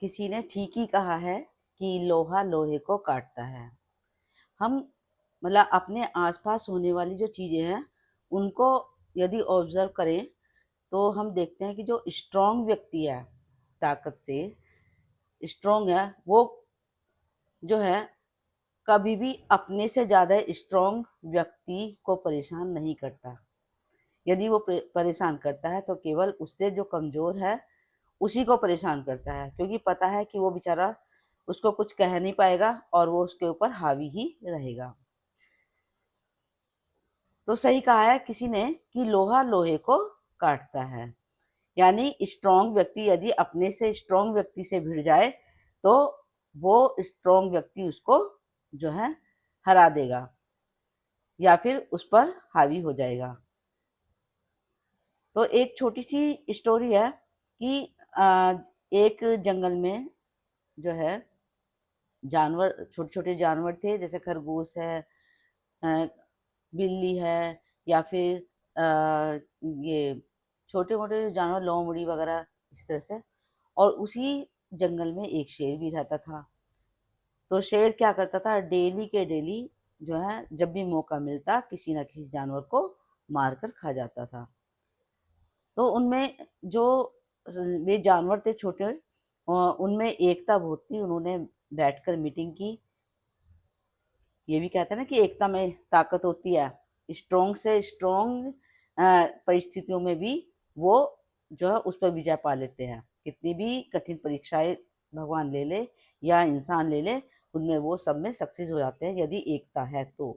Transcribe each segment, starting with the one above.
किसी ने ठीक ही कहा है कि लोहा लोहे को काटता है। हम अपने आसपास होने वाली जो चीज़ें हैं, उनको यदि ऑब्ज़र्व करें, तो हम देखते हैं कि जो स्ट्रॉन्ग व्यक्ति है, ताकत से स्ट्रॉन्ग है, वो जो है कभी भी अपने से ज़्यादा स्ट्रॉन्ग व्यक्ति को परेशान नहीं करता। यदि वो परेशान करता है तो केवल उससे जो कमज़ोर है, उसी को परेशान करता है, क्योंकि पता है कि वो बेचारा उसको कुछ कह नहीं पाएगा और वो उसके ऊपर हावी ही रहेगा। तो सही कहा है किसी ने कि लोहा लोहे को काटता है। यानी स्ट्रॉन्ग व्यक्ति यदि अपने से स्ट्रॉन्ग व्यक्ति से भिड़ जाए, तो वो स्ट्रॉन्ग व्यक्ति उसको जो है हरा देगा या फिर उस पर हावी हो जाएगा। तो एक छोटी-सी स्टोरी है कि एक जंगल में जो है जानवर, छोटे-छोटे जानवर थे, जैसे खरगोश है, अ, बिल्ली है, या फिर ये छोटे-मोटे जानवर लोमड़ी वगैरह, इस तरह से। और उसी जंगल में एक शेर भी रहता था। तो शेर क्या करता था, डेली के डेली जो है जब भी मौका मिलता किसी न किसी जानवर को मार कर खा जाता था। तो उनमें जो वे जानवर थे छोटे, उनमें एकता बहुत थी। उन्होंने बैठकर मीटिंग की। ये भी कहते हैं ना कि एकता में ताकत होती है। स्ट्रॉन्ग से स्ट्रॉन्ग परिस्थितियों में भी वो जो है उस पर विजय पा लेते हैं। कितनी भी कठिन परीक्षाएँ भगवान ले ले या इंसान ले ले, उनमें वो सब में सक्सेस हो जाते हैं यदि एकता है तो।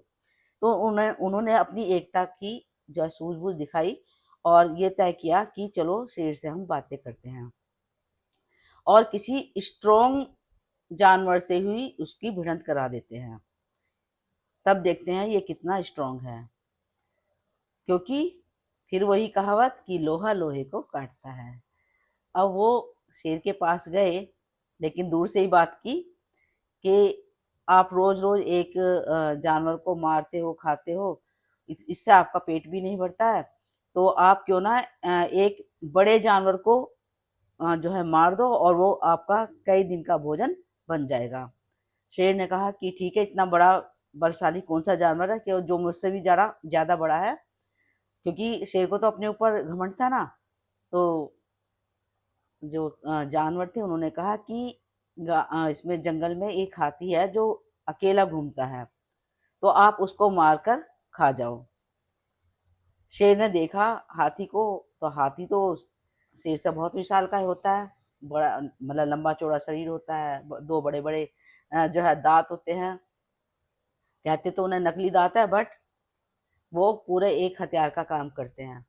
तो उन्होंने अपनी एकता की जो है सूझबूझ दिखाई और ये तय किया कि चलो शेर से हम बातें करते हैं और किसी स्ट्रॉन्ग जानवर से ही उसकी भिड़ंत करा देते हैं। तब देखते हैं ये कितना स्ट्रॉन्ग है, क्योंकि फिर वही कहावत कि लोहा लोहे को काटता है। अब वो शेर के पास गए, लेकिन दूर से ही बात की कि आप रोज़-रोज़ एक जानवर को मारते हो, खाते हो, इससे आपका पेट भी नहीं भरता है, तो आप क्यों ना एक बड़े जानवर को जो है मार दो और वो आपका कई दिन का भोजन बन जाएगा। शेर ने कहा कि ठीक है, इतना बड़ा बलशाली कौन-सा जानवर है कि जो मुझसे भी ज़्यादा बड़ा है, क्योंकि शेर को तो अपने ऊपर घमंड था ना। तो जो जानवर थे उन्होंने कहा कि इसमें जंगल में एक हाथी है जो अकेला घूमता है, तो आप उसको मार कर खा जाओ। शेर ने देखा हाथी को, तो हाथी तो शेर से बहुत विशालकाय होता है, बड़ा लंबा-चौड़ा शरीर होता है, 2 बड़े-बड़े जो है दाँत होते हैं। कहते तो उन्हें नकली दाँत है, बट वो पूरे एक हथियार का काम करते हैं।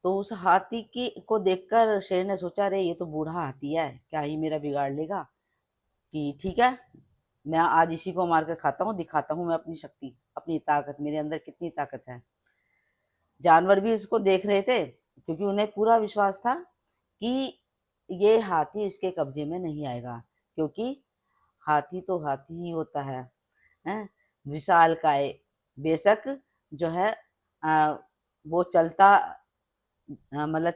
तो उस हाथी की को देखकर शेर ने सोचा, अरे ये तो बूढ़ा हाथी है, क्या ही मेरा बिगाड़ लेगा, कि ठीक है, मैं आज इसी को मार कर खाता हूँ, दिखाता हूँ मैं अपनी शक्ति, अपनी ताकत, मेरे अंदर कितनी ताकत है। जानवर भी उसको देख रहे थे, क्योंकि उन्हें पूरा विश्वास था कि ये हाथी इसके कब्जे में नहीं आएगा, क्योंकि हाथी तो हाथी ही होता है, हैं? विशालकाय, बेशक जो है वो चलता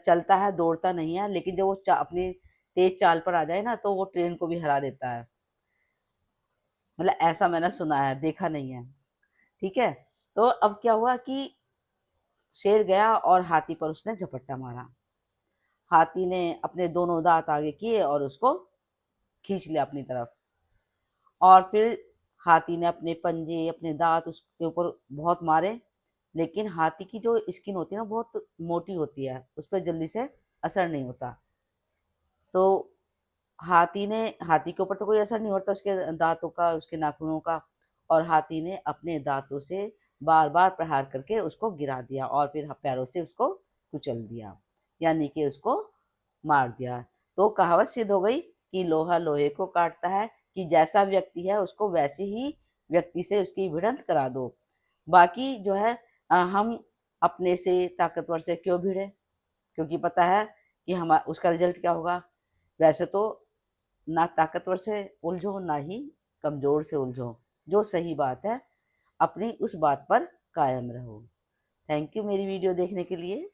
चलता है, दौड़ता नहीं है, लेकिन जब वो अपनी तेज चाल पर आ जाए ना, तो वो ट्रेन को भी हरा देता है। ऐसा मैंने सुना है, देखा नहीं है। ठीक है? तो अब क्या हुआ कि शेर गया और हाथी पर उसने झपट्टा मारा। हाथी ने अपने दोनों दाँत आगे किए और उसको खींच लिया अपनी तरफ, और फिर हाथी ने अपने पंजे, अपने दाँत उसके ऊपर बहुत मारे, लेकिन हाथी की जो स्किन होती है ना, बहुत मोटी होती है, उस पे जल्दी से असर नहीं होता। तो हाथी के ऊपर तो कोई असर नहीं होता उसके दाँतों का, उसके नाखूनों का, और हाथी ने अपने दाँतों से बार-बार प्रहार करके उसको गिरा दिया और फिर पैरों से उसको कुचल दिया, यानी कि उसको मार दिया। तो कहावत सिद्ध हो गई कि लोहा लोहे को काटता है, कि जैसा व्यक्ति है उसको वैसे ही व्यक्ति से उसकी भिड़ंत करा दो। बाकी जो है हम अपने से ताकतवर से क्यों भिड़ें? क्योंकि पता है कि हमा उसका रिज़ल्ट क्या होगा। वैसे तो ना ताकतवर से उलझो, ना ही कमज़ोर से उलझो। जो सही बात है, अपनी उस बात पर कायम रहो। थैंक यू मेरी वीडियो देखने के लिए।